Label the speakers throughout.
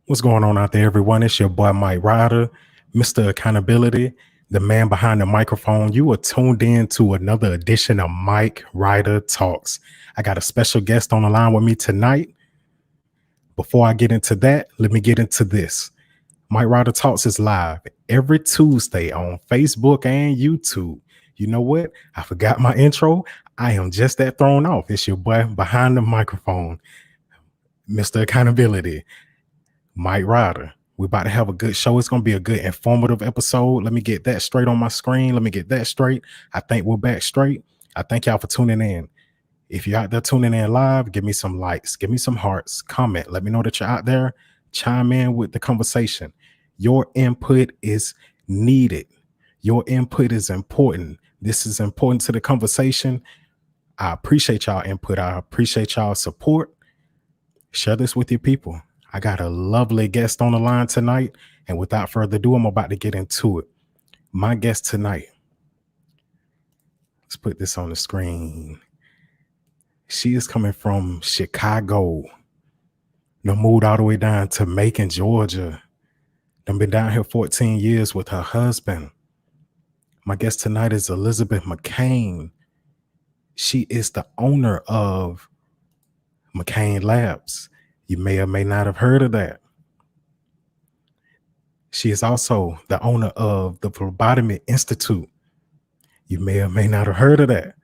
Speaker 1: What's going on out there, everyone? It's your boy Mike Ryder, Mr. Accountability, the man behind the microphone. You are tuned in to another edition of Mike Ryder Talks. I got a special guest on the line with me tonight. Before I get into that, let me get into this. Mike Ryder Talks is live every Tuesday on Facebook and YouTube. You know what? I forgot my intro. I am just that thrown off. It's your boy behind the microphone, Mr. Accountability. Mike Ryder. We're about to have a good show. It's going to be a good informative episode. Let me get that straight on my screen. Let me get that straight. I think we're back straight. I thank y'all for tuning in. If you're out there tuning in live, give me some likes, give me some hearts, comment. Let me know that you're out there. Chime in with the conversation. Your input is needed. Your input is important. This is important to the conversation. I appreciate y'all input. I appreciate y'all support. Share this with your people. I got a lovely guest on the line tonight. And without further ado, I'm about to get into it. My guest tonight, let's put this on the screen. She is coming from Chicago. No, moved all the way down to Macon, Georgia. Done been down here 14 years with her husband. My guest tonight is Elizabeth Mccane. She is the owner of Mccane Labs. You may or may not have heard of that. She is also the owner of the Phlebotomy Institute. You may or may not have heard of that.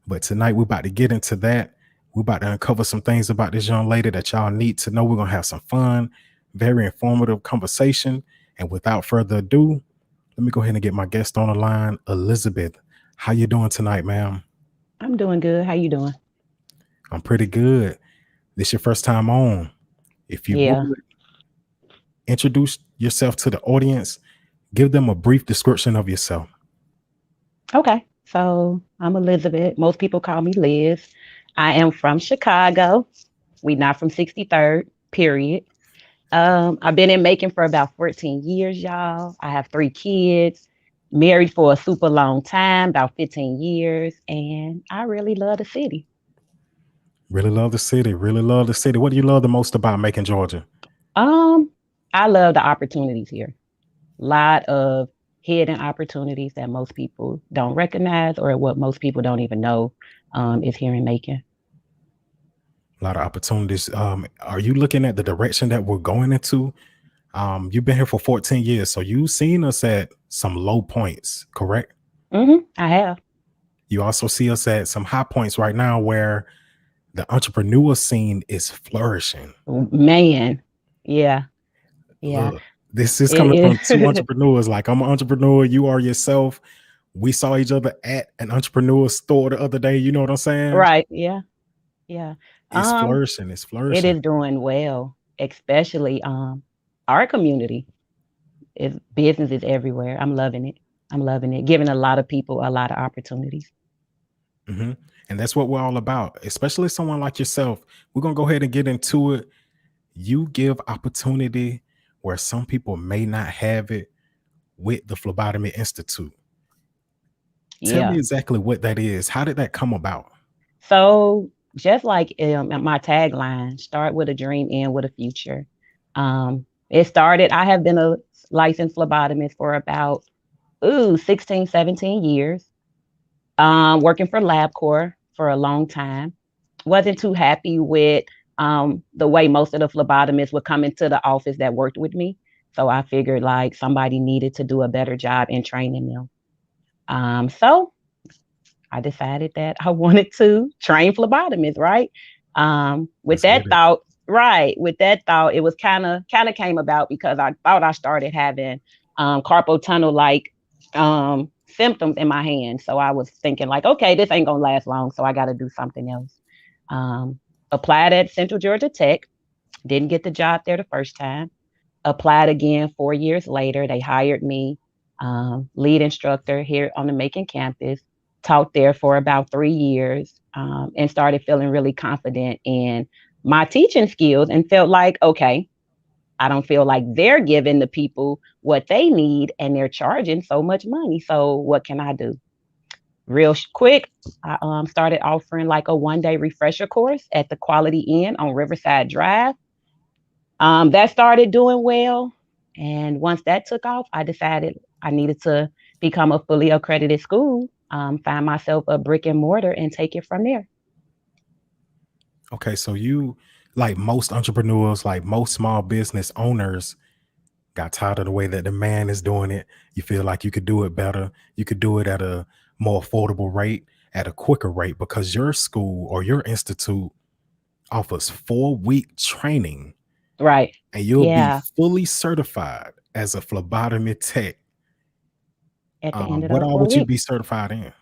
Speaker 1: But tonight we're about to get into that. We're about to uncover some things about this young lady that y'all need to know. We're going to have some fun, very informative conversation. And without further ado, let me go ahead and get my guest on the line, Elizabeth. How you doing tonight, ma'am?
Speaker 2: I'm doing good. How you doing?
Speaker 1: I'm pretty good. This your first time on. If you
Speaker 2: Yeah.
Speaker 1: would introduce yourself to the audience, give them a brief description of yourself.
Speaker 2: Okay. So I'm Elizabeth. Most people call me Liz. I am from Chicago. We not from 63rd, period. I've been in Macon for about 14 years, y'all. I have 3 kids, married for a super long time, about 15 years, and I really love the city.
Speaker 1: Really love the city. Really love the city. What do you love the most about Macon, Georgia?
Speaker 2: Um, I love the opportunities here. Lot of hidden opportunities that most people don't recognize or what most people don't even know is here in Macon.
Speaker 1: A lot of opportunities. Are you looking at the direction that we're going into? You've been here for 14 years, so you've seen us at some low points, correct?
Speaker 2: I have.
Speaker 1: You also see us at some high points right now where the entrepreneur scene is flourishing.
Speaker 2: Man, yeah, yeah.
Speaker 1: Look, this is coming from two
Speaker 2: It,
Speaker 1: entrepreneurs. Like, I'm an entrepreneur, you are yourself. We saw each other at an entrepreneur store the other day. You know what I'm saying?
Speaker 2: right, yeah, yeah.
Speaker 1: It's
Speaker 2: Um,
Speaker 1: flourishing. It's
Speaker 2: it
Speaker 1: flourishing.
Speaker 2: is doing well, especially our community. Is business is everywhere. I'm loving it. I'm loving it. Giving a lot of people a lot of opportunities.
Speaker 1: Mhm. And that's what we're all about, especially someone like yourself. We're going to go ahead and get into it. You give opportunity where some people may not have it with the Phlebotomy Institute. Tell me
Speaker 2: Yeah.
Speaker 1: exactly what that is. How did that come about?
Speaker 2: So just like my tagline, start with a dream, end with a future. It started, I have been a licensed phlebotomist for about 16, 17 years. Working for LabCorp for a long time. Wasn't too happy with the way most of the phlebotomists would come into the office that worked with me. So I figured like somebody needed to do a better job in training them. So I decided that I wanted to train phlebotomists, right? With
Speaker 1: Let's get
Speaker 2: that
Speaker 1: it.
Speaker 2: thought, right, with that thought, it was kind of came about because I thought I started having carpal tunnel like symptoms in my hand. So I was thinking like, okay, this ain't gonna last long, so I got to do something else. Um, Applied at Central Georgia Tech, didn't get the job there the first time. Applied again 4 years later. They hired me, lead instructor here on the Macon campus. Taught there for about 3 years and started feeling really confident in my teaching skills and felt like, okay, I don't feel like they're giving the people what they need and they're charging so much money. So what can I do? Real quick, I started offering like a 1 day refresher course at the Quality Inn on Riverside Drive. That started doing well. And once that took off, I decided I needed to become a fully accredited school, find myself a brick and mortar and take it from there.
Speaker 1: Okay, so you, like most entrepreneurs, like most small business owners, got tired of the way that the man is doing it. You feel like you could do it better. You could do it at a more affordable rate, at a quicker rate, because your school or your institute offers 4-week training
Speaker 2: Right.
Speaker 1: and you'll be
Speaker 2: Yeah.
Speaker 1: fully certified as a phlebotomy tech.
Speaker 2: At the end of
Speaker 1: What
Speaker 2: those
Speaker 1: all
Speaker 2: four
Speaker 1: would you
Speaker 2: weeks.
Speaker 1: be certified in?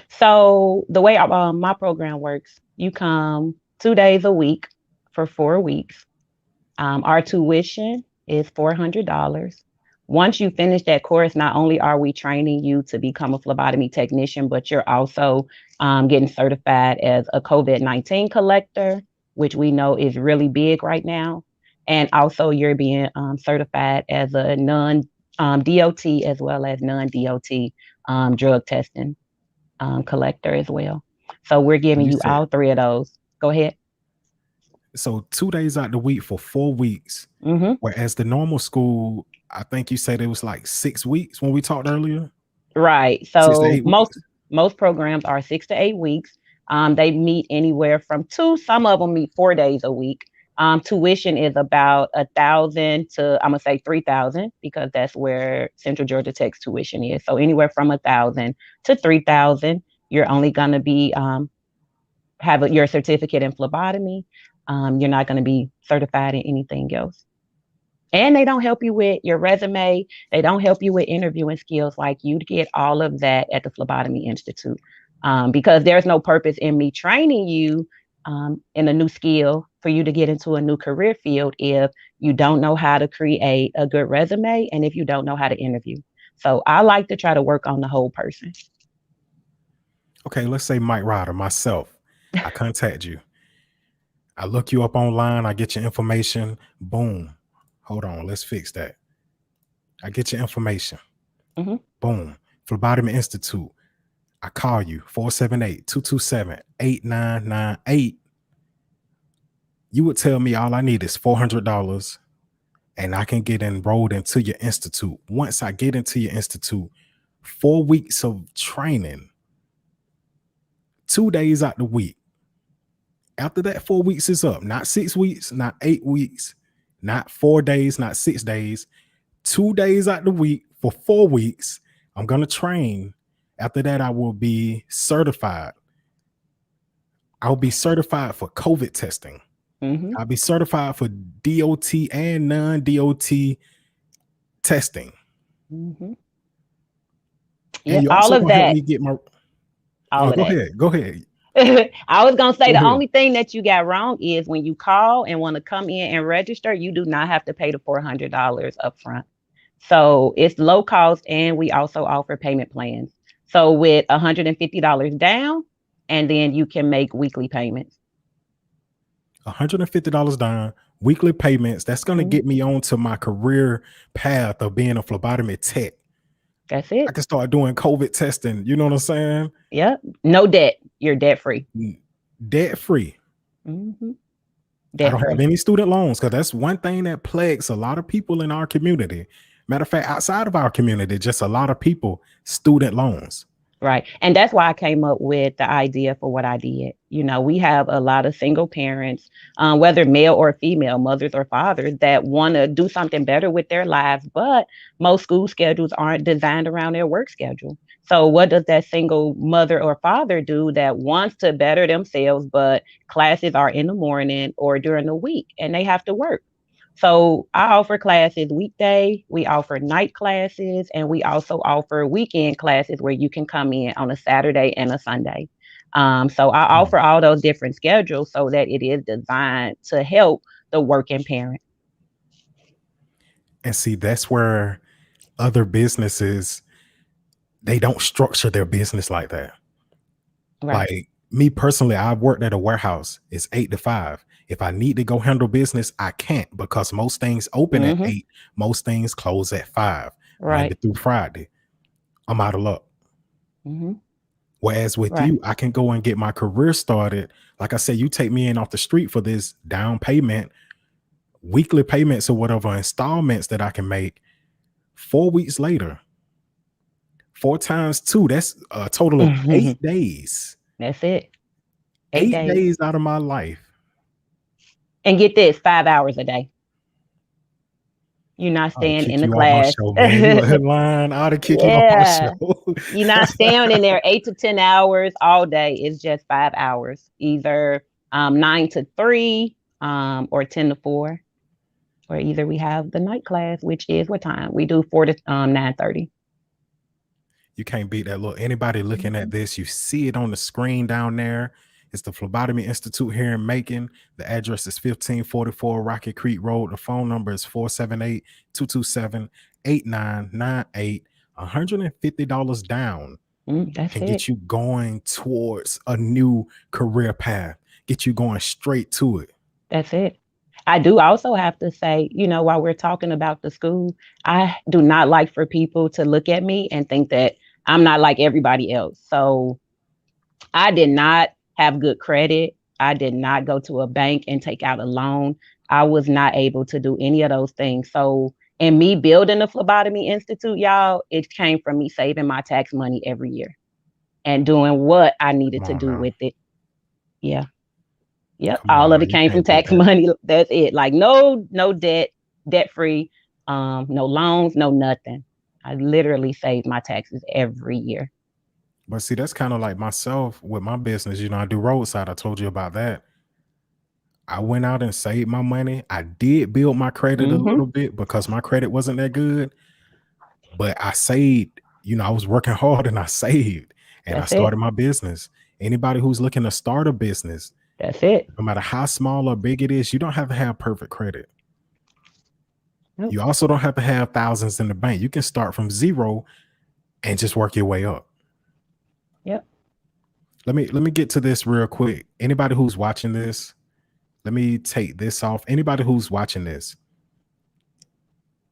Speaker 2: So the way my program works, you come 2 days a week for 4 weeks. Our tuition is $400. Once you finish that course, not only are we training you to become a phlebotomy technician, but you're also getting certified as a COVID-19 collector, which we know is really big right now. And also, you're being certified as a non DOT as well as non DOT drug testing collector as well. So we're giving
Speaker 1: You
Speaker 2: you
Speaker 1: said
Speaker 2: all three of those. Go ahead.
Speaker 1: so 2 days out the week for 4 weeks,
Speaker 2: Hmm.
Speaker 1: whereas the normal school, I think you said it was like 6 weeks when we talked earlier.
Speaker 2: Right.
Speaker 1: 6 to 8
Speaker 2: So
Speaker 1: weeks.
Speaker 2: most programs are 6 to 8 weeks. They meet anywhere from two. Some of them meet 4 days a week. Tuition is about 1,000 to I'm gonna say 3,000 because that's where Central Georgia Tech's tuition is. So anywhere from 1,000 to 3,000. You're only gonna be your certificate in phlebotomy. You're not gonna be certified in anything else. And they don't help you with your resume. They don't help you with interviewing skills. Like you get all of that at the Phlebotomy Institute, because there's no purpose in me training you in a new skill for you to get into a new career field if you don't know how to create a good resume and if you don't know how to interview. So I like to try to work on the whole person.
Speaker 1: Okay, let's say Mike Ryder, myself. I contact you. I look you up online. I get your information. Boom. Hold on. Let's fix that. I get your information.
Speaker 2: Hmm.
Speaker 1: Boom. Phlebotomy Institute. I call you 478-227-8998. You would tell me all I need is $400 and I can get enrolled into your institute. Once I get into your institute, 4 weeks of training, 2 days out the week. After that, 4 weeks is up. Not 6 weeks, not 8 weeks, not 4 days, not 6 days. 2 days out the week for 4 weeks. I'm going to train. After that, I will be certified. I'll be certified for COVID testing.
Speaker 2: Hmm.
Speaker 1: I'll be certified for DOT and non-DOT testing.
Speaker 2: Hmm.
Speaker 1: And
Speaker 2: Yep,
Speaker 1: you
Speaker 2: all
Speaker 1: also
Speaker 2: of
Speaker 1: gonna help
Speaker 2: that,
Speaker 1: me get my
Speaker 2: all of
Speaker 1: go
Speaker 2: that.
Speaker 1: ahead. Go ahead.
Speaker 2: I was gonna say
Speaker 1: Go
Speaker 2: the
Speaker 1: ahead.
Speaker 2: only thing that you got wrong is when you call and want to come in and register, you do not have to pay the $400 up front. So it's low cost, and we also offer payment plans. So with $150 down, and then you can make weekly payments.
Speaker 1: $150 down, weekly payments. That's gonna
Speaker 2: Mhm.
Speaker 1: get me onto my career path of being a phlebotomy tech.
Speaker 2: That's
Speaker 1: I
Speaker 2: it.
Speaker 1: can start doing COVID testing. You know what I'm saying?
Speaker 2: Yep. No debt. You're debt free.
Speaker 1: Debt free.
Speaker 2: Hmm.
Speaker 1: I
Speaker 2: Debt
Speaker 1: don't have
Speaker 2: free.
Speaker 1: any student loans because that's one thing that plagues a lot of people in our community. Matter of fact, outside of our community, just a lot of people, student loans.
Speaker 2: Right. And that's why I came up with the idea for what I did. We have a lot of single parents, whether male or female, mothers or fathers, that want to do something better with their lives, but most school schedules aren't designed around their work schedule. So, what does that single mother or father do that wants to better themselves, but classes are in the morning or during the week and they have to work? So I offer classes weekday, we offer night classes, and we also offer weekend classes where you can come in on a Saturday and a Sunday. So I
Speaker 1: Mm.
Speaker 2: offer all those different schedules so that it is designed to help the working parent.
Speaker 1: And see, that's where other businesses, they don't structure their business like that.
Speaker 2: Right.
Speaker 1: Like me personally, I've worked at a warehouse. It's 8 to 5. If I need to go handle business, I can't because most things open at
Speaker 2: Hmm.
Speaker 1: 8, most things close at 5, Monday
Speaker 2: Right.
Speaker 1: through Friday. I'm out of luck.
Speaker 2: Hmm.
Speaker 1: Whereas with
Speaker 2: Right.
Speaker 1: you, I can go and get my career started. Like I said, you take me in off the street for this down payment. weekly payments or whatever installments that I can make 4 weeks later. 4 times 2, that's a total of 8 days.
Speaker 2: That's it. 8
Speaker 1: 8
Speaker 2: days.
Speaker 1: days out of my life.
Speaker 2: And get this, 5 hours a day. You're not
Speaker 1: I'll
Speaker 2: staying
Speaker 1: kick
Speaker 2: in the
Speaker 1: you off my
Speaker 2: class.
Speaker 1: show, man. You a headline. I'll kick you off my
Speaker 2: Yeah.
Speaker 1: show.
Speaker 2: You're not staying in there 8 to 10 hours all day. It's just 5 hours, either 9 to 3 or 10 to 4. Or either we have the night class, which is what time? We do 4 to 9:30.
Speaker 1: You can't beat that. Look, anybody looking at this, you see it on the screen down there. It's the Phlebotomy Institute here in Macon. The address is 1544 Rocket Creek Road. The phone number is 478-227-8998. $150 down
Speaker 2: That's
Speaker 1: can
Speaker 2: it.
Speaker 1: get you going towards a new career path, get you going straight to it.
Speaker 2: That's it. I do also have to say, while we're talking about the school, I do not like for people to look at me and think that I'm not like everybody else. So I did not have good credit. I did not go to a bank and take out a loan. I was not able to do any of those things. So, in me building the Phlebotomy Institute, y'all, it came from me saving my tax money every year and doing what I needed
Speaker 1: Come
Speaker 2: to
Speaker 1: on
Speaker 2: do
Speaker 1: now.
Speaker 2: with it. Yeah. Yep.
Speaker 1: Come
Speaker 2: All
Speaker 1: on
Speaker 2: of
Speaker 1: now.
Speaker 2: it
Speaker 1: You
Speaker 2: came from
Speaker 1: can't beat
Speaker 2: tax
Speaker 1: that.
Speaker 2: money. That's it. Like no debt, debt free, no loans, no nothing. I literally saved my taxes every year.
Speaker 1: But see, that's kind of like myself with my business. I do roadside. I told you about that. I went out and saved my money. I did build my credit a little bit because my credit wasn't that good, but I saved. I was working hard and I saved and I
Speaker 2: That's it.
Speaker 1: started my business. Anybody who's looking to start a business,
Speaker 2: That's it.
Speaker 1: no matter how small or big it is, you don't have to have perfect credit.
Speaker 2: Nope.
Speaker 1: You also don't have to have thousands in the bank. You can start from zero and just work your way up.
Speaker 2: Yep.
Speaker 1: Let me get to this real quick. Anybody who's watching this, let me take this off. Anybody who's watching this,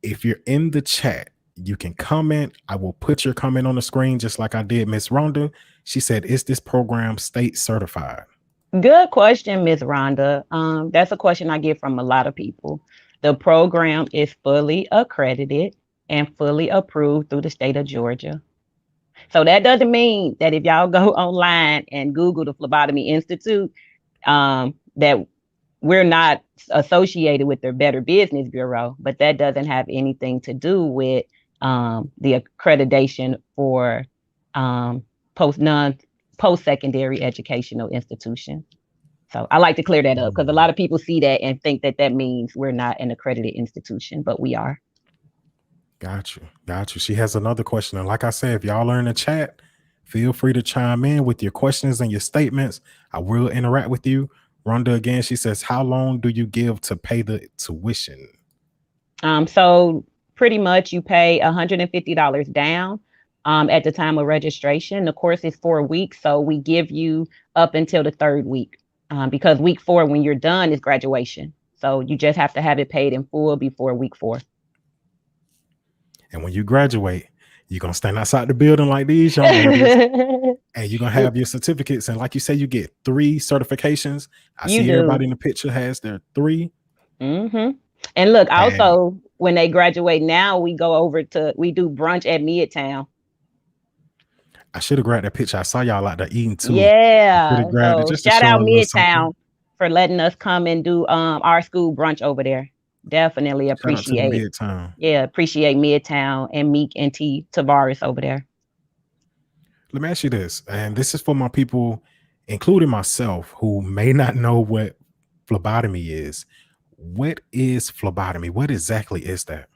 Speaker 1: if you're in the chat, you can comment. I will put your comment on the screen just like I did Miss Rhonda. She said, is this program state certified?
Speaker 2: Good question, Miss Rhonda. That's a question I get from a lot of people. The program is fully accredited and fully approved through the state of Georgia. So that doesn't mean that if y'all go online and Google the Phlebotomy Institute, that we're not associated with the Better Business Bureau, but that doesn't have anything to do with the accreditation for post-secondary educational institutions. So I like to clear that up because a lot of people see that and think that means we're not an accredited institution, but we are.
Speaker 1: Got you. She has another question. And like I said, if y'all are in the chat, feel free to chime in with your questions and your statements. I will interact with you. Rhonda, again, she says, how long do you give to pay the tuition?
Speaker 2: So pretty much you pay $150 down at the time of registration. The course is 4 weeks, so we give you up until the 3rd week because week 4, when you're done, is graduation. So you just have to have it paid in full before week 4.
Speaker 1: And when you graduate, you're going to stand outside the building like these young ladies and you're going to have your certificates. And like you say, you get 3 certifications. I see everybody in the picture has their 3.
Speaker 2: And look, also, when they graduate now, we do brunch at Midtown.
Speaker 1: I should have grabbed that picture. I saw y'all like that eating too.
Speaker 2: Yeah. So shout out Midtown for letting us come and do our school brunch over there. Definitely appreciate
Speaker 1: Midtown.
Speaker 2: Yeah, appreciate Midtown and Meek and T Tavares over there.
Speaker 1: Let me ask you this, and this is for my people, including myself, who may not know what phlebotomy is. What is phlebotomy? What exactly is that?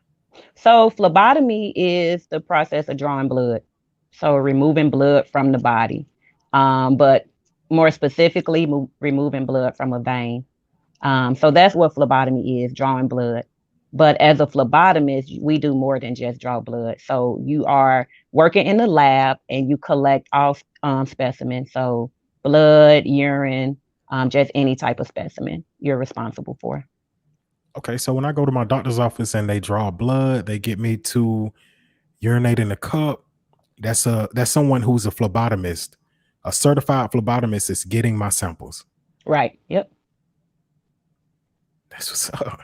Speaker 2: So phlebotomy is the process of drawing blood. So removing blood from the body, but more specifically, removing blood from a vein. So that's what phlebotomy is, drawing blood. But as a phlebotomist, we do more than just draw blood. So you are working in the lab and you collect all specimens. So blood, urine, just any type of specimen you're responsible for.
Speaker 1: Okay, so when I go to my doctor's office and they draw blood, they get me to urinate in a cup. That's someone who's a phlebotomist. A certified phlebotomist is getting my samples.
Speaker 2: Right. Yep.
Speaker 1: That's what's up.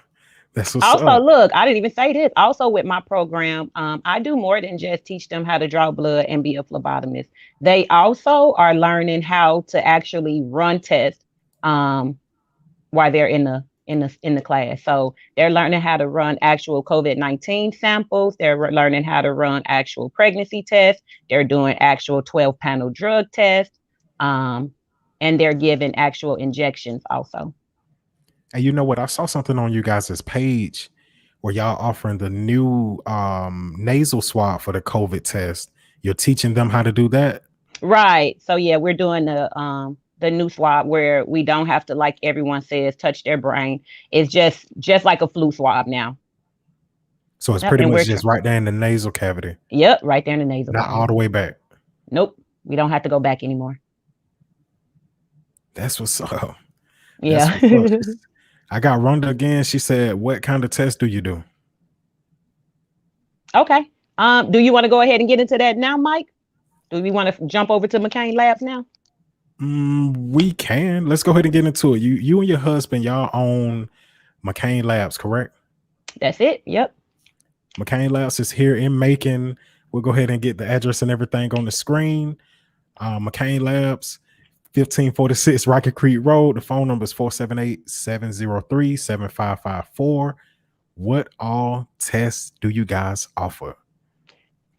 Speaker 1: That's what's
Speaker 2: Also,
Speaker 1: up.
Speaker 2: look, I didn't even say this. Also, with my program, I do more than just teach them how to draw blood and be a phlebotomist. They also are learning how to actually run tests um, while they're in the class. So they're learning how to run actual COVID-19 samples. They're learning how to run actual pregnancy tests. They're doing actual 12-panel drug tests, um, and they're giving actual injections also.
Speaker 1: And you know what? I saw something on you guys' page where y'all offering the new nasal swab for the COVID test. You're teaching them how to do that.
Speaker 2: Right. So yeah, we're doing the new swab where we don't have to, like everyone says, touch their brain. It's just like a flu swab now.
Speaker 1: So it's
Speaker 2: Yep.
Speaker 1: pretty
Speaker 2: And
Speaker 1: much just right there in the nasal cavity,
Speaker 2: yep, right there in the nasal
Speaker 1: not all the
Speaker 2: cavity.
Speaker 1: way back.
Speaker 2: Nope. We don't have to go back anymore.
Speaker 1: That's what's up. That's
Speaker 2: Yeah.
Speaker 1: what's up. I got Rhonda again. She said, "What kind of test do you do?"
Speaker 2: Okay. Do you want to go ahead and get into that now, Mike? Do we want to jump over to Mccane Labs now?
Speaker 1: We can. Let's go ahead and get into it. You and your husband, y'all own Mccane Labs, correct?
Speaker 2: That's it. Yep.
Speaker 1: Mccane Labs is here in Macon. We'll go ahead and get the address and everything on the screen. Mccane Labs, 1546 Rocket Creek Road. The phone number is 478-703-7554. What all tests do you guys offer?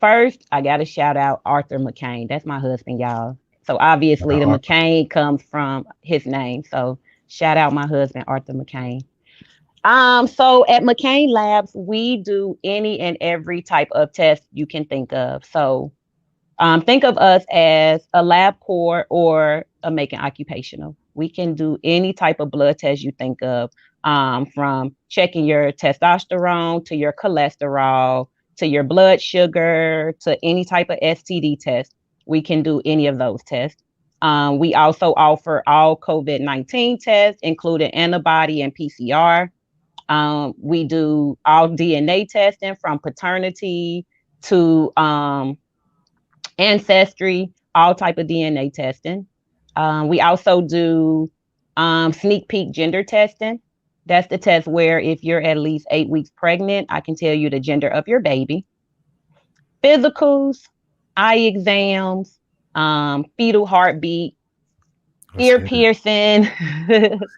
Speaker 2: First, I got to shout out Arthur Mccane. That's my husband, y'all. So obviously, the McCain comes from his name. So shout out my husband, Arthur Mccane. So at Mccane Labs, we do any and every type of test you can think of. So think of us as a LabCorp or a Macon Occupational. We can do any type of blood test you think of, from checking your testosterone to your cholesterol to your blood sugar to any type of STD test. We can do any of those tests. We also offer all COVID-19 tests, including antibody and PCR. We do all DNA testing from paternity to ancestry, all type of DNA testing. We also do sneak peek gender testing. That's the test where if you're at least 8 weeks pregnant, I can tell you the gender of your baby. Physicals, eye exams, fetal heartbeat, ear piercing,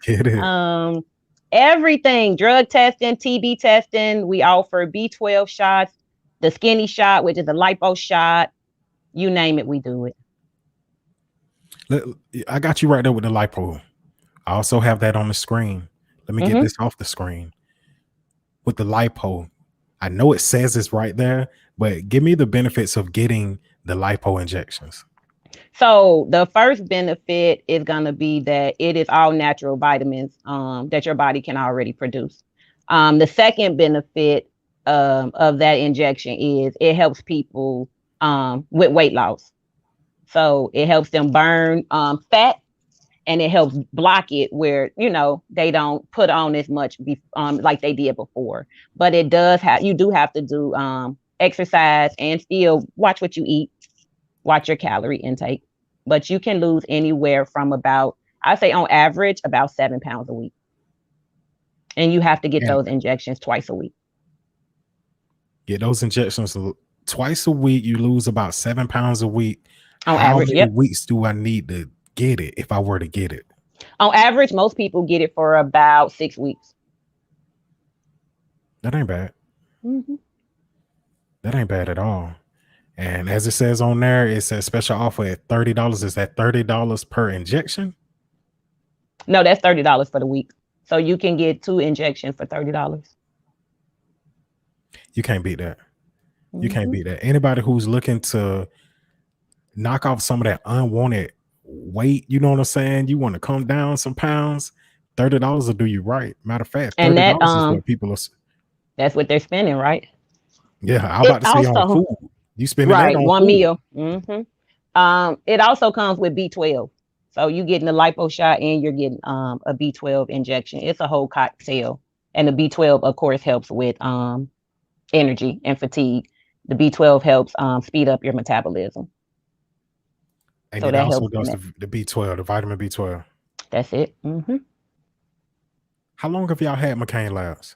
Speaker 1: Get it.
Speaker 2: everything, drug testing, TB testing. We offer B12 shots, the skinny shot, which is a lipo shot. You name it, we do it.
Speaker 1: I got you right there with the lipo. I also have that on the screen. Let me get this off the screen. With the lipo, I know it says it's right there, but give me the benefits of getting the lipo injections.
Speaker 2: So the first benefit is going to be that it is all natural vitamins that your body can already produce. The second benefit of that injection is it helps people with weight loss. So it helps them burn fat, and it helps block it where they don't put on as much like they did before. But it does you do have to do exercise and still watch what you eat, watch your calorie intake. But you can lose anywhere from about, I say on average, about 7 pounds a week. And you have to get those injections twice a week.
Speaker 1: Get those injections twice a week. You lose about 7 pounds a week.
Speaker 2: On
Speaker 1: How
Speaker 2: average,
Speaker 1: many weeks do I need to get it if I were to get it?
Speaker 2: On average, most people get it for about 6 weeks.
Speaker 1: That ain't bad. That ain't bad at all. And as it says on there, it says special offer at $30. Is that $30 per injection?
Speaker 2: No, that's $30 for the week. So you can get 2 injections for $30.
Speaker 1: You can't beat that. You can't beat that. Anybody who's looking to knock off some of that unwanted weight, you know what I'm saying? You want to come down some pounds, $30 will do you right. Matter of fact, $30 is what people are.
Speaker 2: That's what they're spending, right?
Speaker 1: Yeah, I'm about to say on food. You spending that on
Speaker 2: one
Speaker 1: food.
Speaker 2: meal. It also comes with B12. So you getting the lipo shot and you're getting a B12 injection. It's a whole cocktail. And the B12, of course, helps with energy and fatigue. The B12 helps speed up your metabolism.
Speaker 1: And so it also does the B12, the vitamin B12.
Speaker 2: That's it.
Speaker 1: How long have y'all had Mccane Labs?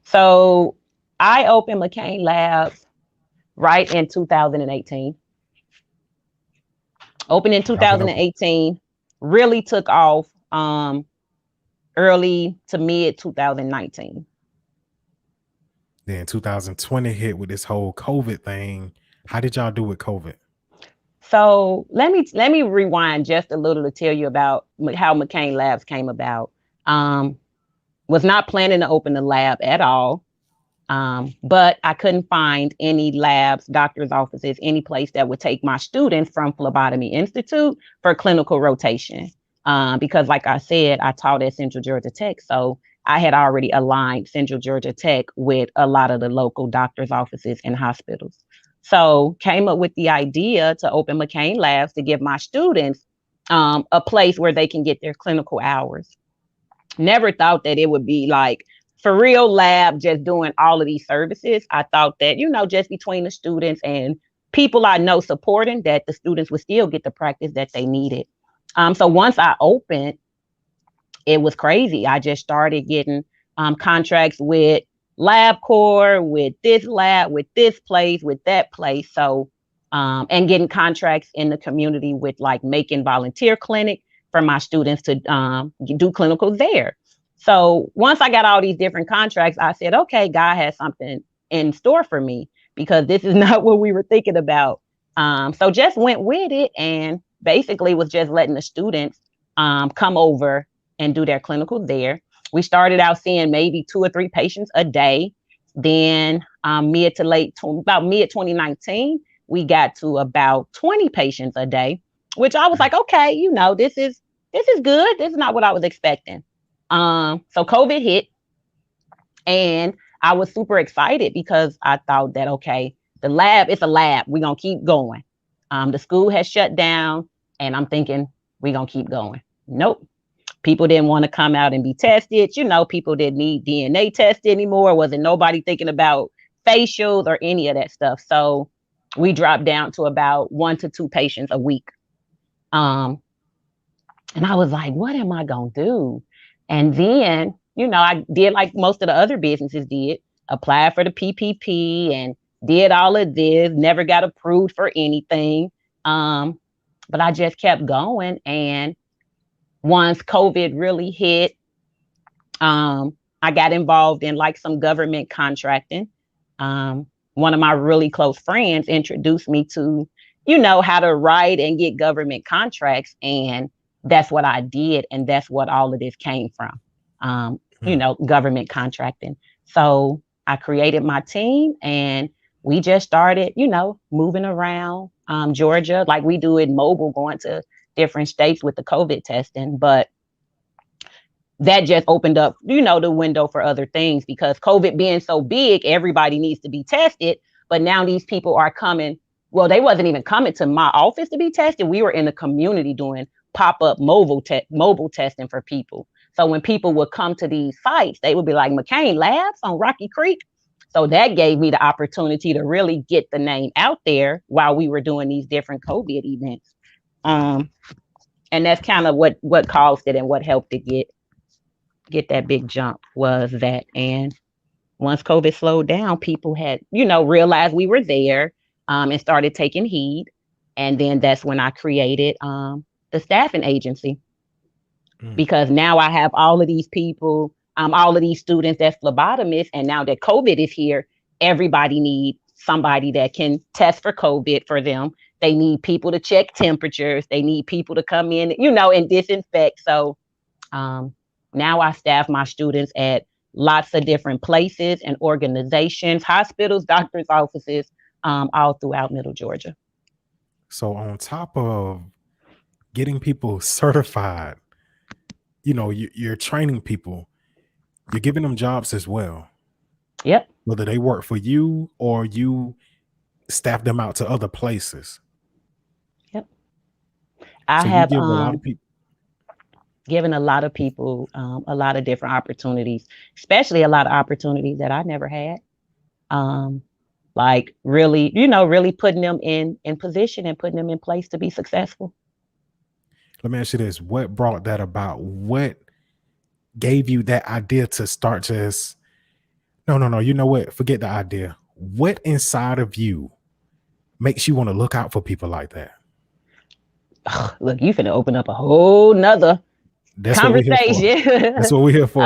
Speaker 2: So I opened Mccane Labs right in 2018. Opened in
Speaker 1: Y'all been open.
Speaker 2: 2018, really took off early to mid 2019.
Speaker 1: Then 2020 hit with this whole COVID thing. How did y'all do with COVID?
Speaker 2: So let me rewind just a little to tell you about how Mccane Labs came about. Um, was not planning to open the lab at all. But I couldn't find any labs, doctor's offices, any place that would take my students from Phlebotomy Institute for clinical rotation. Because, like I said, I taught at Central Georgia Tech. So I had already aligned Central Georgia Tech with a lot of the local doctor's offices and hospitals. So came up with the idea to open Mccane Labs to give my students a place where they can get their clinical hours. Never thought that it would be like for real lab just doing all of these services. I thought that, just between the students and people I know supporting, that the students would still get the practice that they needed. So once I opened, it was crazy. I just started getting contracts with LabCorp, with this lab, with this place, with that place. So, and getting contracts in the community with like Macon Volunteer Clinic for my students to do clinicals there. So once I got all these different contracts, I said, okay, God has something in store for me because this is not what we were thinking about. So just went with it and basically was just letting the students come over and do their clinical there. We started out seeing maybe 2 or 3 patients a day. Then about mid 2019, we got to about 20 patients a day, which I was like, okay, this is good. This is not what I was expecting. So COVID hit, and I was super excited because I thought that, okay, the lab, it's a lab. We're going to keep going. The school has shut down, and I'm thinking we're going to keep going. Nope. People didn't want to come out and be tested. People didn't need DNA tests anymore. Wasn't nobody thinking about facials or any of that stuff. So we dropped down to about 1 to 2 patients a week. And I was like, what am I going to do? And then, I did like most of the other businesses did, applied for the PPP and did all of this, never got approved for anything. But I just kept going. And once COVID really hit, I got involved in like some government contracting. One of my really close friends introduced me to, how to write and get government contracts. And that's what I did. And that's what all of this came from, government contracting. So I created my team and we just started, moving around Georgia, like we do it mobile, going to different states with the COVID testing. But that just opened up, the window for other things because COVID being so big, everybody needs to be tested. But now these people are coming. Well, they wasn't even coming to my office to be tested. We were in the community doing pop-up mobile testing for people. So when people would come to these sites, they would be like, Mccane Labs on Rocky Creek. So that gave me the opportunity to really get the name out there while we were doing these different COVID events. And that's kind of what caused it and what helped it get that big jump was that. And once COVID slowed down, people had, realized we were there and started taking heed. And then that's when I created the staffing agency because now I have all of these people, all of these students that's phlebotomists. And now that COVID is here, everybody needs somebody that can test for COVID for them. They need people to check temperatures. They need people to come in, and disinfect. So now I staff my students at lots of different places and organizations, hospitals, doctors' offices, all throughout Middle Georgia.
Speaker 1: So on top of getting people certified, you're training people, you're giving them jobs as well.
Speaker 2: Yep.
Speaker 1: Whether they work for you or you staff them out to other places.
Speaker 2: Yep. I
Speaker 1: So
Speaker 2: have
Speaker 1: you give a lot of people.
Speaker 2: given a lot of people a lot of different opportunities, especially a lot of opportunities that I never had. Like really, really putting them in position and putting them in place to be successful.
Speaker 1: Let me ask you this. What brought that about? What gave you that idea to start just No. You know what? Forget the idea. What inside of you makes you want to look out for people like that?
Speaker 2: Ugh, look, you finna open up a whole nother
Speaker 1: That's what we're here for. That's
Speaker 2: conversation.
Speaker 1: what we're here for.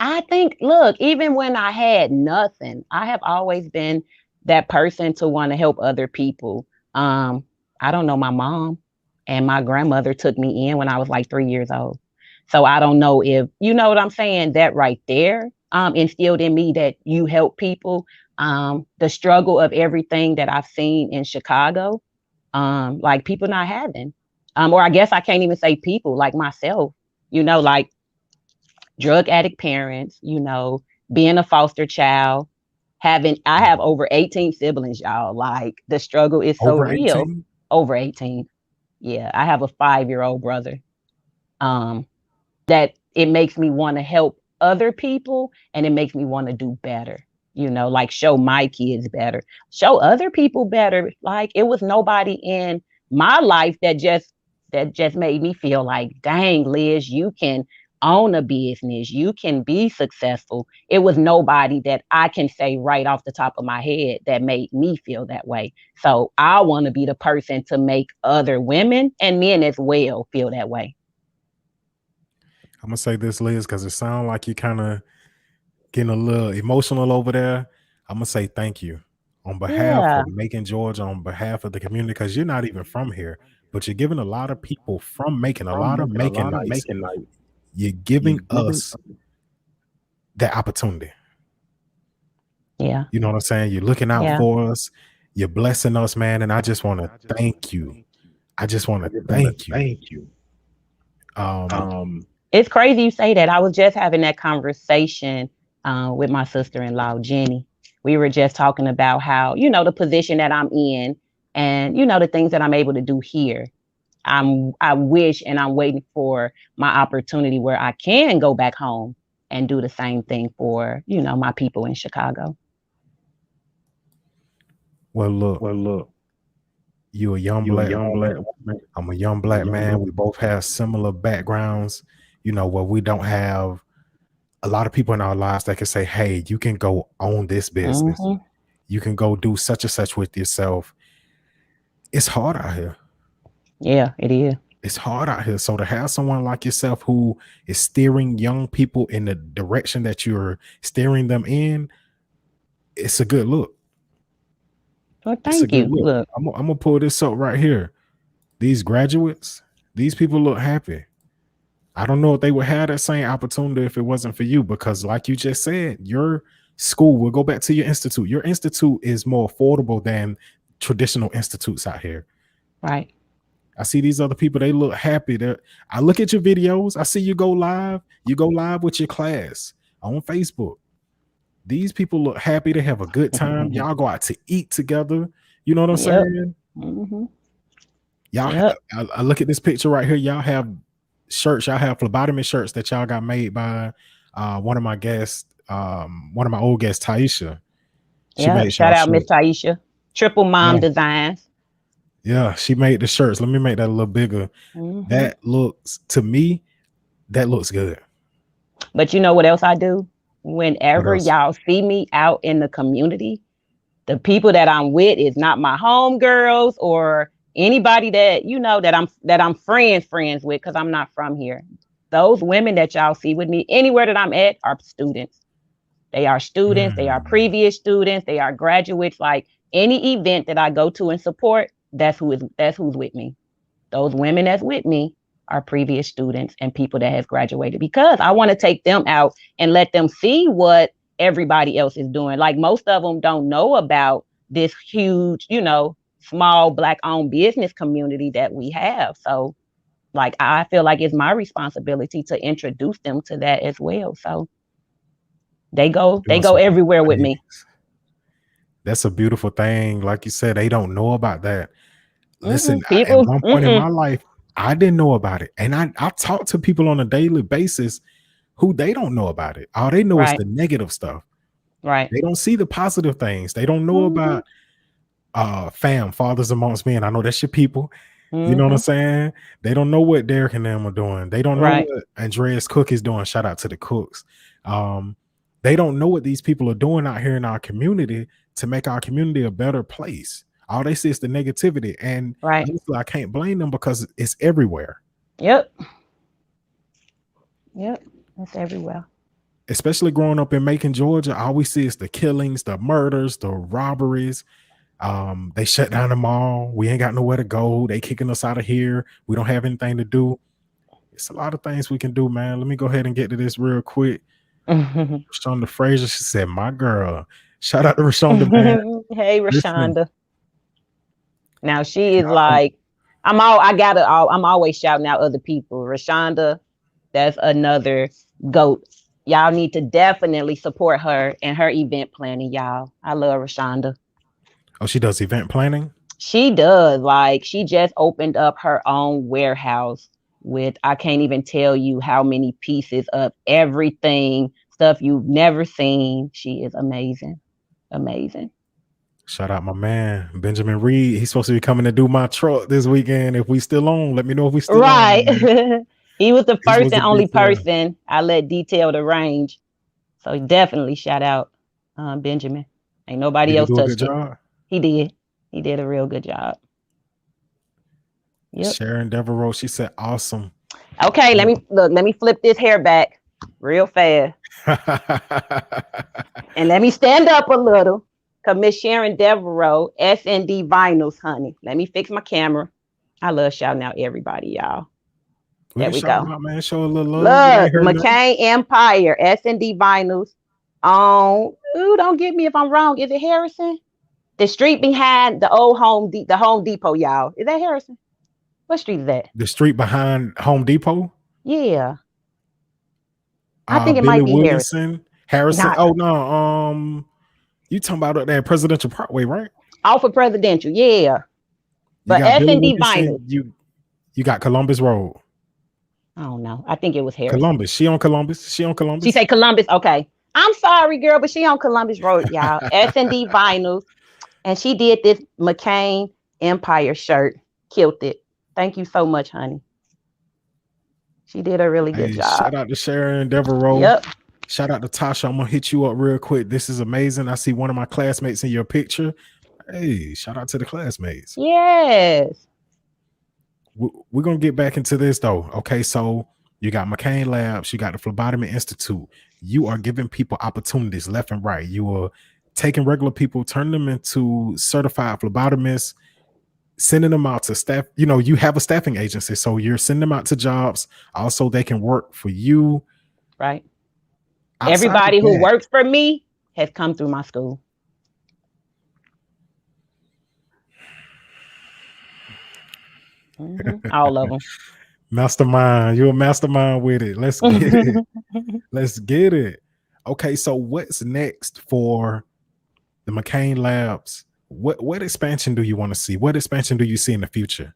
Speaker 2: I think, look, even when I had nothing, I have always been that person to want to help other people. Um, I don't know, my mom and my grandmother took me in when I was like 3 years old. So I don't know if you know what I'm saying. That right there instilled in me that you help people. The struggle of everything that I've seen in Chicago, like people not having, or I guess I can't even say people like myself. Like drug addict parents, being a foster child, I have over 18 siblings, y'all. Like the struggle is so
Speaker 1: Over
Speaker 2: real.
Speaker 1: 18?
Speaker 2: Over 18. Yeah, I have a 5-year-old brother. Um, that it makes me want to help other people and it makes me want to do better. Like show my kids better, show other people better. Like it was nobody in my life that just made me feel like, dang, Liz, you can own a business, you can be successful. It was nobody that I can say right off the top of my head that made me feel that way. So I want to be the person to make other women and men as well feel that way.
Speaker 1: I'm gonna say this, Liz, because it sounds like you kind of getting a little emotional over there. I'm gonna say thank you on behalf
Speaker 2: Yeah.
Speaker 1: of Macon, Georgia, on behalf of the community, because you're not even from here, but you're giving a lot of people from Macon, a lot of Maconites, you're giving us that opportunity.
Speaker 2: Yeah.
Speaker 1: You know what I'm saying? You're looking out
Speaker 2: Yeah.
Speaker 1: for us, you're blessing us, man. And I just want to thank you. I just want to thank you. Um,
Speaker 2: It's crazy you say that. I was just having that conversation with my sister-in-law, Jenny. We were just talking about how, the position that I'm in and, the things that I'm able to do here. I wish and I'm waiting for my opportunity where I can go back home and do the same thing for, my people in Chicago.
Speaker 1: well, look, you're a young black woman. I'm a young black man. We both have similar backgrounds, where we don't have a lot of people in our lives that can say, hey, you can go own this business.
Speaker 2: Mhm.
Speaker 1: You can go do such and such with yourself. It's hard out here.
Speaker 2: Yeah, it is.
Speaker 1: It's hard out here. So to have someone like yourself who is steering young people in the direction that you're steering them in, it's a good look.
Speaker 2: Well,
Speaker 1: It's a
Speaker 2: thank
Speaker 1: good
Speaker 2: you.
Speaker 1: look.
Speaker 2: Look.
Speaker 1: I'm gonna pull this up right here. These graduates, these people look happy. I don't know if they would have that same opportunity if it wasn't for you, because like you just said, your school, we'll go back to your institute. Your institute is more affordable than traditional institutes out here.
Speaker 2: Right.
Speaker 1: I see these other people, they look happy. I look at your videos, I see you go live with your class on Facebook. These people look happy, they have a good time. Y'all go out to eat together. You know what I'm
Speaker 2: Yep.
Speaker 1: saying?
Speaker 2: Mm-hmm.
Speaker 1: Y'all,
Speaker 2: Yep.
Speaker 1: I look at this picture right here. Y'all have shirts, y'all have phlebotomy shirts that y'all got made by one of my guests, one of my old guests, Taisha. She
Speaker 2: Yeah.
Speaker 1: made y'all
Speaker 2: Shout out Miss
Speaker 1: shirts.
Speaker 2: Taisha. Triple
Speaker 1: Yeah,
Speaker 2: Mom Designs.
Speaker 1: yeah, she made the shirts. Let me make that a little bigger.
Speaker 2: Mm-hmm.
Speaker 1: That looks, to me, that looks good.
Speaker 2: But you know what else I do?
Speaker 1: What
Speaker 2: Whenever
Speaker 1: else?
Speaker 2: y'all see me out in the community, the people that I'm with is not my homegirls or anybody that that I'm friends with, because I'm not from here. Those women that y'all see with me anywhere that I'm at are students. They are students, they are
Speaker 1: Mm.
Speaker 2: previous students, they are graduates. Like any event that I go to and support, that's who's with me. Those women that's with me are previous students and people that has graduated, because I want to take them out and let them see what everybody else is doing. Like most of them don't know about this huge, small Black owned business community that we have. So like I feel like it's my responsibility to introduce them to that as well. So they go
Speaker 1: Doing some
Speaker 2: everywhere with
Speaker 1: things.
Speaker 2: me.
Speaker 1: That's a beautiful thing. Like you said, they don't know about that. Listen, at
Speaker 2: People,
Speaker 1: one point in my life, I didn't know about it. And I talk to people on a daily basis who they don't know about it. All they know is
Speaker 2: right,
Speaker 1: the negative stuff.
Speaker 2: right.
Speaker 1: They don't see the positive things. They don't know
Speaker 2: Mm-hmm,
Speaker 1: about fathers amongst men. I know that's your people. You know what I'm
Speaker 2: mm-hmm,
Speaker 1: saying? They don't know what Derek and them are doing. They don't know
Speaker 2: right.
Speaker 1: what Andreas Cook is doing. Shout out to the cooks. They don't know what these people are doing out here in our community to make our community a better place. All they see is the negativity, and
Speaker 2: Right.
Speaker 1: honestly, I can't blame them because it's everywhere.
Speaker 2: Yep. Yep. It's everywhere.
Speaker 1: Especially growing up in Macon, Georgia, all we see is the killings, the murders, the robberies. They shut down the mall. We ain't got nowhere to go. They kicking us out of here. We don't have anything to do. It's a lot of things we can do, man. Let me go ahead and get to this real quick. Rashonda Frazier, she said, "My girl." Shout out to Rashonda, man.
Speaker 2: Hey,
Speaker 1: Listen,
Speaker 2: Rashonda. Now she is like, I'm always shouting out other people. Rashonda, that's another GOAT. Y'all need to definitely support her and her event planning, y'all. I love Rashonda.
Speaker 1: oh, she does event planning.
Speaker 2: She does. Like, she just opened up her own warehouse with, I can't even tell you how many pieces of everything, stuff you've never seen. She is amazing. Amazing.
Speaker 1: Shout out my man Benjamin Reed. He's supposed to be coming to do my truck this weekend. If we still on, let me know if we still
Speaker 2: Right.
Speaker 1: on.
Speaker 2: He was the
Speaker 1: He's
Speaker 2: first
Speaker 1: supposed
Speaker 2: and
Speaker 1: to
Speaker 2: only
Speaker 1: detail.
Speaker 2: person I let detail the range. So definitely shout out Benjamin. Ain't nobody
Speaker 1: Did he
Speaker 2: else
Speaker 1: do a good
Speaker 2: touched it.
Speaker 1: job?
Speaker 2: He did. He did a real good job. Yep.
Speaker 1: Sharon Devereaux, she said, "Awesome."
Speaker 2: Okay, let me flip this hair back real fast. And let me stand up a little. Cause Miss Sharon Devereaux, S&D Vinyls, honey. Let me fix my camera. I love shouting out everybody, y'all. There we go.
Speaker 1: Out, man. Show a little love.
Speaker 2: Look, Mccane Empire, S&D Vinyls. Don't get me if I'm wrong. Is it Harrison? The street behind the old the Home Depot, y'all. Is that Harrison? What street is that?
Speaker 1: The street behind Home Depot?
Speaker 2: Yeah. I think it
Speaker 1: Billy
Speaker 2: might be
Speaker 1: Williamson. Harrison.
Speaker 2: Not,
Speaker 1: oh no. You talking about that Presidential Parkway, right?
Speaker 2: Off of Presidential, yeah. But S&D Vinyls.
Speaker 1: You got Columbus Road.
Speaker 2: I don't know. I think it was Harrison.
Speaker 1: Columbus. She on Columbus.
Speaker 2: She say Columbus. Okay. I'm sorry, girl, but she on Columbus Road, y'all. S&D Vinyls. And she did this McCain Empire shirt. Killed it. Thank you so much, honey. She did a really good job.
Speaker 1: Shout out to Sharon Devereaux.
Speaker 2: Yep.
Speaker 1: Shout out to Tasha. I'm gonna hit you up real quick. This is amazing. I see one of my classmates in your picture. Hey, shout out to the classmates.
Speaker 2: Yes.
Speaker 1: We're gonna get back into this though. Okay, so you got Mccane Labs, you got the Phlebotomy Institute. You are giving people opportunities left and right. You are taking regular people, turning them into certified phlebotomists, sending them out to staff. You know, you have a staffing agency, so you're sending them out to jobs. Also, they can work for you.
Speaker 2: Right. Everybody who works for me has come through my school. All of them.
Speaker 1: Mastermind. You're a mastermind with it. Let's get it. Let's get it. Okay, so what's next for the Mccane Labs? What expansion do you want to see? What expansion do you see in the future?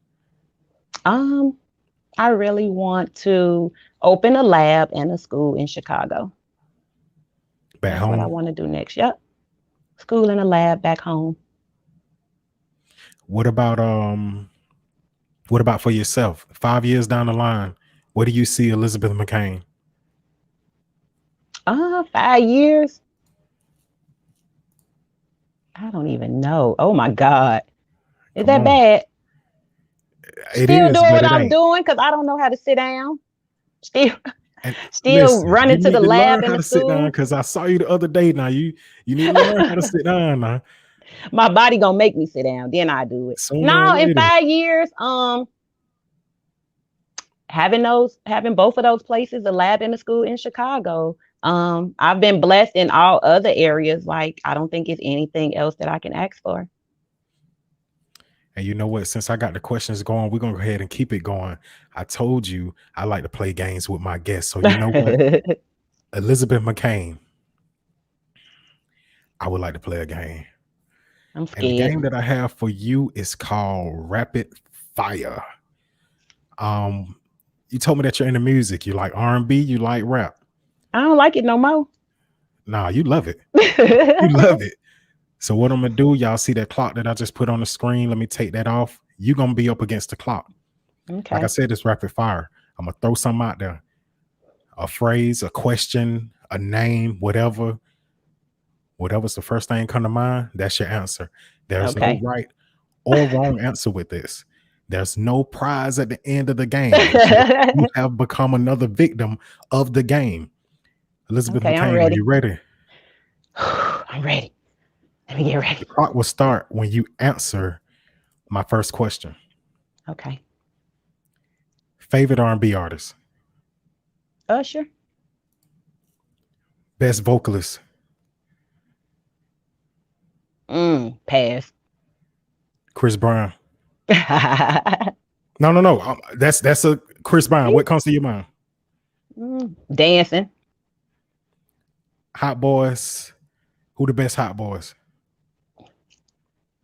Speaker 2: I really want to open a lab and a school in Chicago.
Speaker 1: Back home?
Speaker 2: What I want to do next. Yep. School and a lab back home.
Speaker 1: What about for yourself? 5 years down the line, where do you see Elizabeth Mccane?
Speaker 2: 5 years. I don't even know. Oh my God. Is that bad? Still doing what I'm doing because I don't know how to sit down. Still running to the lab and the school.
Speaker 1: Sit down because I saw you the other day. Now you need to learn how to sit down now.
Speaker 2: My body gonna make me sit down. Then I do it. No, in 5 years, having both of those places, the lab and the school in Chicago. I've been blessed in all other areas. Like, I don't think it's anything else that I can ask for.
Speaker 1: And you know what? Since I got the questions going, we're going to go ahead and keep it going. I told you I like to play games with my guests. So you know what? Elizabeth Mccane, I would like to play a game.
Speaker 2: I'm scared.
Speaker 1: And the game that I have for you is called Rapid Fire. You told me that you're into music. You like R&B, you like rap.
Speaker 2: I don't like it no more.
Speaker 1: Nah, you love it. You love it. So what I'm gonna do, y'all see that clock that I just put on the screen? Let me take that off. You're gonna be up against the clock.
Speaker 2: Okay.
Speaker 1: Like I said, it's rapid fire. I'm gonna throw something out there. A phrase, a question, a name, whatever's the first thing come to mind, that's your answer. There's no
Speaker 2: Okay.
Speaker 1: right or wrong answer with this. There's no prize at the end of the game. It's just you have become another victim of the game. Elizabeth
Speaker 2: Okay, I'm
Speaker 1: McCain, are
Speaker 2: ready.
Speaker 1: you ready?
Speaker 2: I'm ready. Let me get ready.
Speaker 1: The clock will start when you answer my first question.
Speaker 2: Okay.
Speaker 1: Favorite R&B artist,
Speaker 2: Usher.
Speaker 1: best vocalist,
Speaker 2: Pass.
Speaker 1: Chris Brown. No. That's a Chris Brown. What comes to your mind?
Speaker 2: Dancing.
Speaker 1: Hot Boys. Who the best Hot Boys?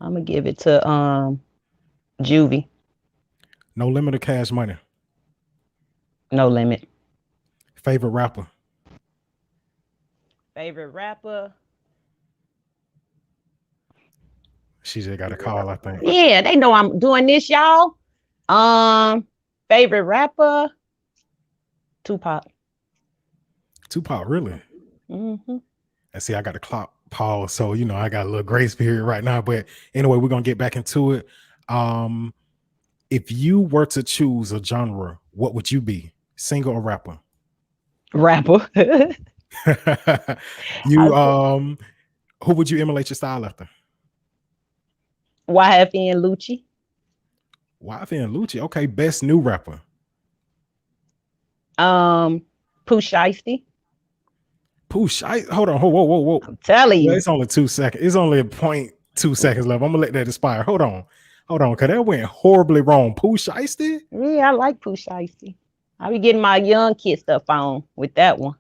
Speaker 2: I'm gonna give it to Juvie.
Speaker 1: No Limit or Cash Money.
Speaker 2: No Limit.
Speaker 1: Favorite rapper.
Speaker 2: Favorite rapper.
Speaker 1: She just got a call, I think.
Speaker 2: Yeah, they know I'm doing this, y'all. Favorite rapper. Tupac.
Speaker 1: Tupac, really?
Speaker 2: Mm-hmm.
Speaker 1: And see, I got the clock pause, so I got a little grace period right now. But anyway, we're gonna get back into it. If you were to choose a genre, what would you be? Singer or rapper?
Speaker 2: Rapper.
Speaker 1: Who would you emulate your style after?
Speaker 2: YFN Lucci.
Speaker 1: YFN Lucci. Okay, best new rapper.
Speaker 2: Pooh Shiesty.
Speaker 1: Poosh. Hold on. Whoa.
Speaker 2: I'm telling you.
Speaker 1: It's only 2 seconds. It's only 0.2 seconds left. I'm gonna let that expire. Hold on, because that went horribly wrong. Pooh Shiesty?
Speaker 2: Yeah, I like Pooh Shiesty. I be getting my young kid stuff on with that one.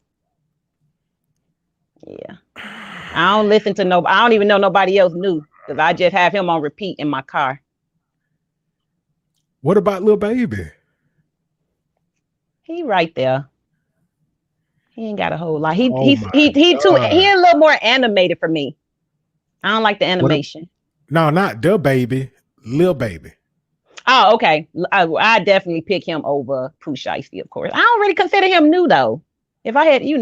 Speaker 2: Yeah. I don't listen to nobody. I don't even know nobody else new because I just have him on repeat in my car.
Speaker 1: What about Lil Baby?
Speaker 2: He right there. He ain't got a whole lot. He a little more animated for me. I don't like the animation.
Speaker 1: No, not the baby, Lil Baby.
Speaker 2: Oh, okay. I definitely pick him over Pooh Shiesty, of course. I don't really consider him new though. If I had, he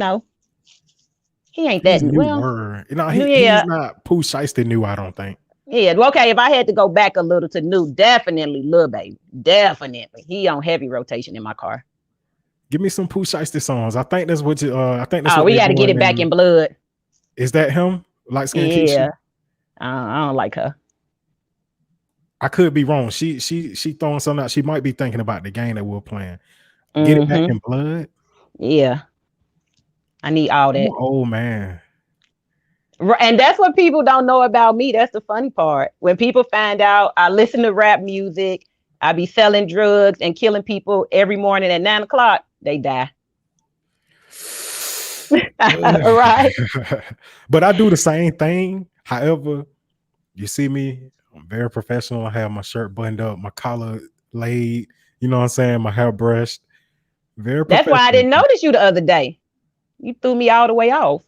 Speaker 2: ain't that new.
Speaker 1: Well, he's not Pooh Shiesty new, I don't think.
Speaker 2: Yeah, okay. If I had to go back a little to new, definitely Lil Baby. Definitely. He on heavy rotation in my car.
Speaker 1: Give me some Pooh Shiesty songs. I think that's what
Speaker 2: we got to get it back in blood.
Speaker 1: Is that him? Light skin
Speaker 2: Yeah.
Speaker 1: Keisha?
Speaker 2: I don't like her.
Speaker 1: I could be wrong. She throwing something out. She might be thinking about the game that we're playing. Get it back in blood.
Speaker 2: Yeah. I need all that.
Speaker 1: Oh man.
Speaker 2: And that's what people don't know about me. That's the funny part. When people find out I listen to rap music, I be selling drugs and killing people every morning at 9:00, they die. Right.
Speaker 1: But I do the same thing. However, you see me, I'm very professional. I have my shirt buttoned up, my collar laid, you know what I'm saying, my hair brushed. Very professional.
Speaker 2: That's why I didn't notice you the other day. You threw me all the way off.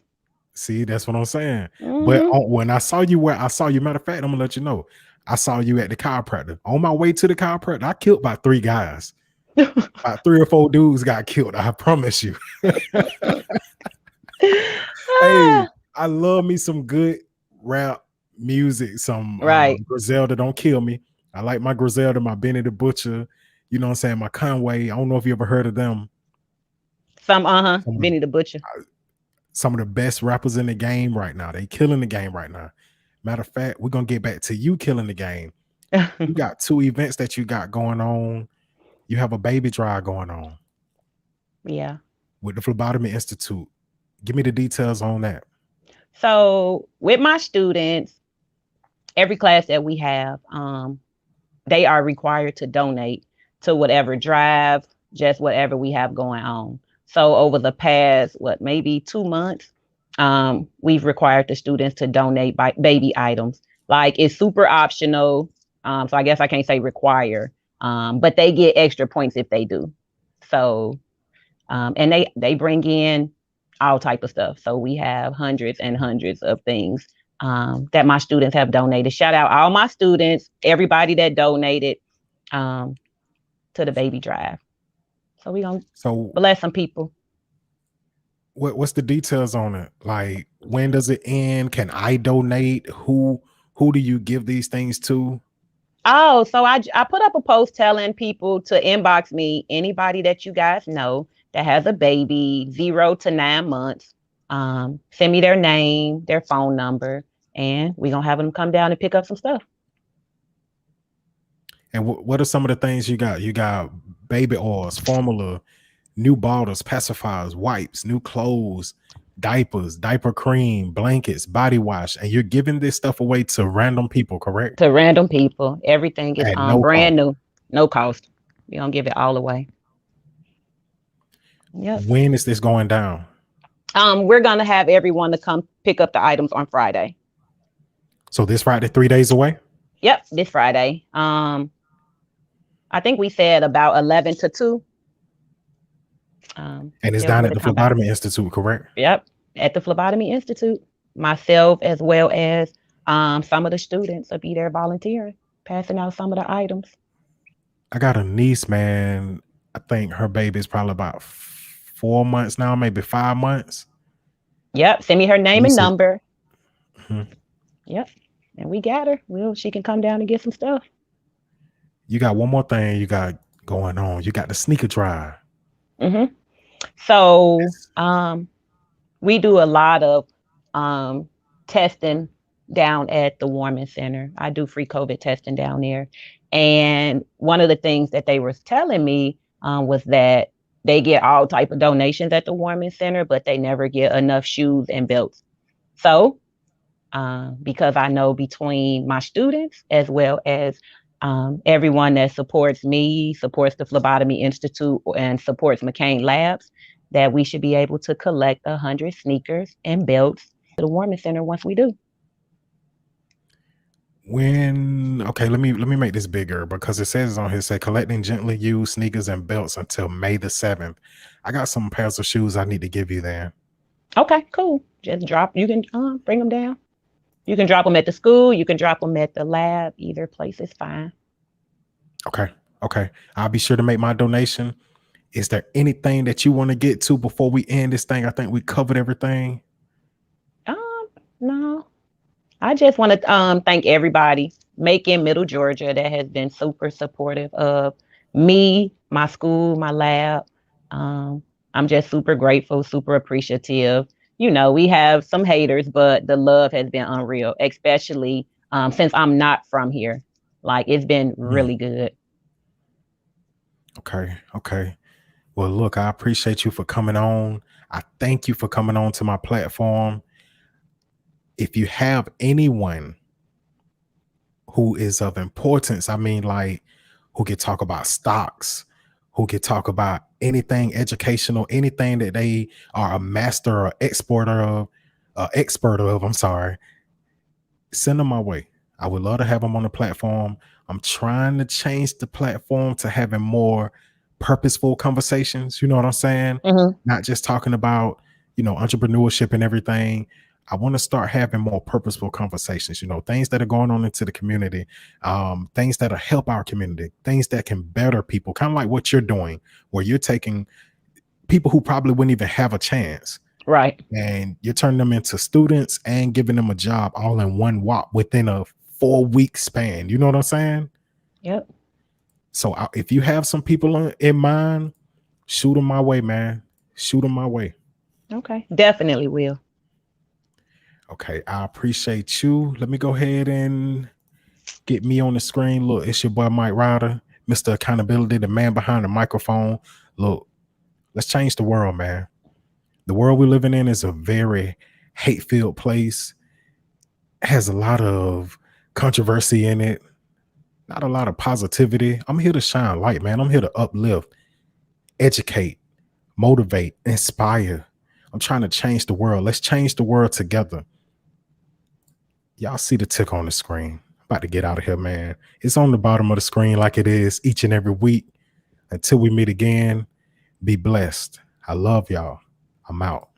Speaker 1: See, that's what I'm saying. But when I saw you matter of fact, I'm gonna let you know. I saw you at the chiropractor. On my way to the chiropractor, I killed about 3 guys. About 3 or 4 dudes got killed. I promise you. Hey, I love me some good rap music. Some Griselda, don't kill me. I like my Griselda, my Benny the Butcher. You know what I'm saying? My Conway. I don't know if you ever heard of them.
Speaker 2: Benny the Butcher.
Speaker 1: Some of the best rappers in the game right now. They killing the game right now. Matter of fact, we're gonna get back to you killing the game. You got 2 events that you got going on. You have a baby drive going on.
Speaker 2: Yeah.
Speaker 1: With the Phlebotomy Institute. Give me the details on that.
Speaker 2: So with my students, every class that we have, they are required to donate to whatever drive, just whatever we have going on. So over the past, maybe 2 months, we've required the students to donate baby items. Like, it's super optional. So I guess I can't say require, but they get extra points if they do. So, and they bring in all type of stuff. So we have hundreds and hundreds of things that my students have donated. Shout out all my students, everybody that donated to the baby drive. So we gonna bless some people.
Speaker 1: What's the details on it? Like, when does it end? Can I donate? Who do you give these things to?
Speaker 2: Oh, so I put up a post telling people to inbox me anybody that you guys know that has a baby 0 to 9 months. Send me their name, their phone number, and we're gonna have them come down and pick up some stuff.
Speaker 1: And what are some of the things you got? You got baby oils, formula, new bottles, pacifiers, wipes, new clothes, diapers, diaper cream, blankets, body wash, and you're giving this stuff away to random people, correct?
Speaker 2: To random people. Everything is
Speaker 1: At no
Speaker 2: brand
Speaker 1: cost.
Speaker 2: new, no cost. We're gonna give it all away. Yep.
Speaker 1: When is this going down?
Speaker 2: We're gonna have everyone to come pick up the items on Friday.
Speaker 1: So this Friday, 3 days away?
Speaker 2: Yep, this Friday. I think we said about 11 to 2.
Speaker 1: And it's
Speaker 2: they'll
Speaker 1: down
Speaker 2: be
Speaker 1: at
Speaker 2: able
Speaker 1: the
Speaker 2: to come by.
Speaker 1: Phlebotomy Institute, correct?
Speaker 2: Yep, at the Phlebotomy Institute. Myself as well as some of the students will be there volunteering, passing out some of the items.
Speaker 1: I got a niece, man. I think her baby's probably about 4 months now, maybe 5 months.
Speaker 2: Yep, send me her name and
Speaker 1: Niece is-
Speaker 2: number.
Speaker 1: Mhm.
Speaker 2: Yep, and we got her. She can come down and get some stuff.
Speaker 1: You got one more thing you got going on. You got the sneaker drive.
Speaker 2: So we do a lot of testing down at the Warming Center. I do free COVID testing down there. And one of the things that they were telling me was that they get all type of donations at the Warming Center, but they never get enough shoes and belts. So because I know between my students as well as everyone that supports me, supports the Phlebotomy Institute, and supports Mccane Labs, that we should be able to collect 100 sneakers and belts to the Warming Center once we do.
Speaker 1: Okay, let me make this bigger because it says on here, say collecting gently used sneakers and belts until May the 7th. I got some pairs of shoes I need to give you there.
Speaker 2: Okay, cool. Just drop. You can bring them down. You can drop them at the school. You can drop them at the lab. Either place is fine.
Speaker 1: Okay. I'll be sure to make my donation. Is there anything that you want to get to before we end this thing? I think we covered everything.
Speaker 2: No. I just want to thank everybody, Macon, Middle Georgia, that has been super supportive of me, my school, my lab. I'm just super grateful, super appreciative. We have some haters, but the love has been unreal, especially since I'm not from here. Like, it's been really good.
Speaker 1: Okay. Well, look, I appreciate you for coming on. I thank you for coming on to my platform. If you have anyone who is of importance, I mean, like, who could talk about stocks, who could talk about anything educational, anything that they are a master or expert of, I'm sorry, send them my way. I would love to have them on the platform. I'm trying to change the platform to having more purposeful conversations. You know what I'm saying? Not just talking about, entrepreneurship and everything. I want to start having more purposeful conversations, things that are going on into the community, things that'll help our community, things that can better people, kind of like what you're doing, where you're taking people who probably wouldn't even have a chance.
Speaker 2: Right.
Speaker 1: And you're turning them into students and giving them a job all in one walk within a 4-week span. You know what I'm saying?
Speaker 2: Yep.
Speaker 1: So if you have some people in mind, shoot them my way, man. Shoot them my way.
Speaker 2: Okay. Definitely will.
Speaker 1: Okay. I appreciate you. Let me go ahead and get me on the screen. Look, it's your boy, Mike Ryder, Mr. Accountability, the man behind the microphone. Look, let's change the world, man. The world we're living in is a very hate-filled place. It has a lot of controversy in it, not a lot of positivity. I'm here to shine light, man. I'm here to uplift, educate, motivate, inspire. I'm trying to change the world. Let's change the world together. Y'all see the tick on the screen. I'm about to get out of here, man. It's on the bottom of the screen like it is each and every week. Until we meet again, be blessed. I love y'all. I'm out.